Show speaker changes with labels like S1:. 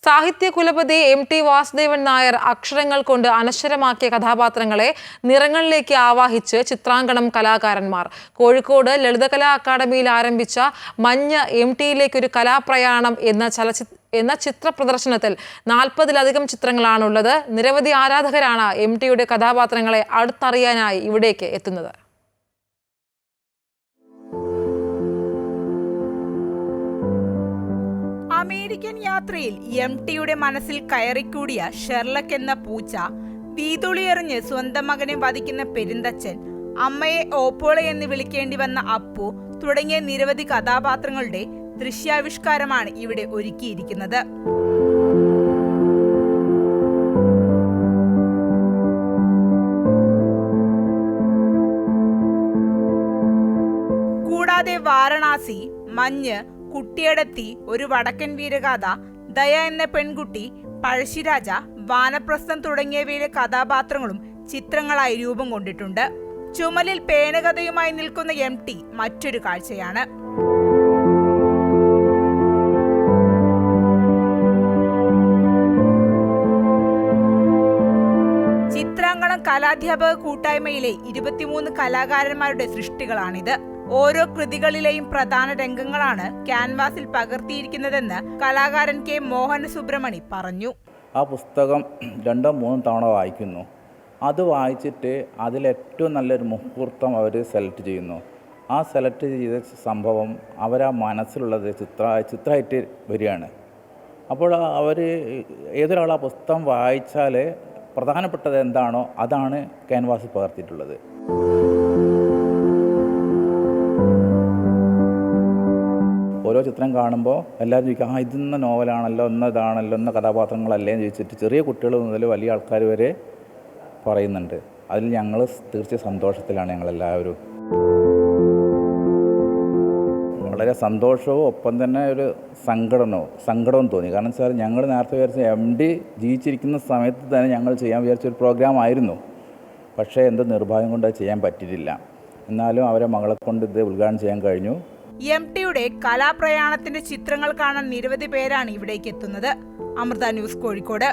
S1: സാഹിത്യ കുലപതി എം.ടി. വാസുദേവൻ നായർ അക്ഷരങ്ങൾ കൊണ്ട് അനശ്വരമാക്കിയ കഥാപാത്രങ്ങളെ നിറങ്ങളിലേക്ക് ആവാഹിച്ച് ചിത്രാങ്കണം കലാകാരന്മാർ. കോഴിക്കോട് ലളിതകലാ അക്കാദമിയിൽ ആരംഭിച്ച മഞ്ഞ് എം.ടിയിലേക്കൊരു കലാപ്രയാണം എന്ന ചിത്ര പ്രദർശനത്തിൽ 40-ലധികം ചിത്രങ്ങളാണുള്ളത്. നിരവധി ആരാധകരാണ് എം.ടിയുടെ കഥാപാത്രങ്ങളെ അടുത്തറിയാനായി ഇവിടേക്ക് എത്തുന്നത്.
S2: അമേരിക്കൻ യാത്രയിൽ എം.ടിയുടെ മനസ്സിൽ കയറിക്കൂടിയ ഷെർലക് എന്ന പൂച്ച, വീതുളിയെറിഞ്ഞ് സ്വന്തം മകനെ വധിക്കുന്ന പെരുന്തച്ഛൻ, അമ്മയെ ഓപ്പോള എന്ന് വിളിക്കേണ്ടി വന്ന അപ്പു തുടങ്ങിയ നിരവധി കഥാപാത്രങ്ങളുടെ ദൃശ്യാവിഷ്കാരമാണ് ഇവിടെ ഒരുക്കിയിരിക്കുന്നത്. കൂടാതെ വാരണാസി, മഞ്ഞ്, കുട്ടിയടത്തി, ഒരു വടക്കൻ വീരഗാഥ, ദയ എന്ന പെൺകുട്ടി, പഴശ്ശിരാജ, വാനപ്രസ്ഥം തുടങ്ങിയവയിലെ കഥാപാത്രങ്ങളും ചിത്രങ്ങളായി രൂപം കൊണ്ടിട്ടുണ്ട്. ചുമലിൽ പേനകഥയുമായി നിൽക്കുന്ന എം.ടി മറ്റൊരു കാഴ്ചയാണ്. ചിത്രാങ്കണം കലാധ്യാപക കൂട്ടായ്മയിലെ 23 കലാകാരന്മാരുടെ സൃഷ്ടികളാണിത്. ഓരോ കൃതികളിലെയും പ്രധാന രംഗങ്ങളാണ് ക്യാൻവാസിൽ പകർത്തിയിരിക്കുന്നതെന്ന് കലാകാരൻ കെ. മോഹന സുബ്രഹ്മണി പറഞ്ഞു.
S3: ആ പുസ്തകം 2-3 തവണ വായിക്കുന്നു. അത് വായിച്ചിട്ട് അതിലേറ്റവും നല്ലൊരു മുഹൂർത്തം അവർ സെലക്ട് ചെയ്യുന്നു. ആ സെലക്ട് ചെയ്ത സംഭവം അവരാ മനസ്സിലുള്ളത് ചിത്രമായിട്ട് വരികയാണ്. അപ്പോൾ അവർ ഏതൊരാൾ ആ പുസ്തകം വായിച്ചാൽ പ്രധാനപ്പെട്ടത് എന്താണോ അതാണ് ക്യാൻവാസിൽ പകർത്തിയിട്ടുള്ളത്. ഓരോ ചിത്രം കാണുമ്പോൾ എല്ലാവരും ചോദിക്കും, ഇതെന്ന നോവലാണല്ലോ, ഇതാണല്ലോ, ഇന്ന കഥാപാത്രങ്ങളല്ലേ എന്ന് ചോദിച്ചിട്ട് ചെറിയ കുട്ടികൾ മുതൽ വലിയ ആൾക്കാർ വരെ പറയുന്നുണ്ട്. അതിൽ ഞങ്ങൾ തീർച്ചയായും സന്തോഷത്തിലാണ് ഞങ്ങളെല്ലാവരും. വളരെ സന്തോഷവും ഒപ്പം തന്നെ ഒരു സങ്കടവും തോന്നി. കാരണം വെച്ചാൽ ഞങ്ങൾ നേരത്തെ വിചാരിച്ച എം.ടി ജീവിച്ചിരിക്കുന്ന സമയത്ത് തന്നെ ഞങ്ങൾ ചെയ്യാൻ വിചാരിച്ചൊരു പ്രോഗ്രാം ആയിരുന്നു. പക്ഷേ എന്തോ നിർഭാഗ്യം കൊണ്ട് അത് ചെയ്യാൻ പറ്റിയിട്ടില്ല. എന്നാലും അവരെ മകളെ കൊണ്ട് ഇത് ഉദ്ഘാടനം ചെയ്യാൻ കഴിഞ്ഞു.
S2: എം.ടിയുടെ കലാപ്രയാണത്തിന്റെ ചിത്രങ്ങൾ കാണാൻ നിരവധി പേരാണ് ഇവിടേക്ക് എത്തുന്നത്. അമൃത ന്യൂസ്, കോഴിക്കോട്.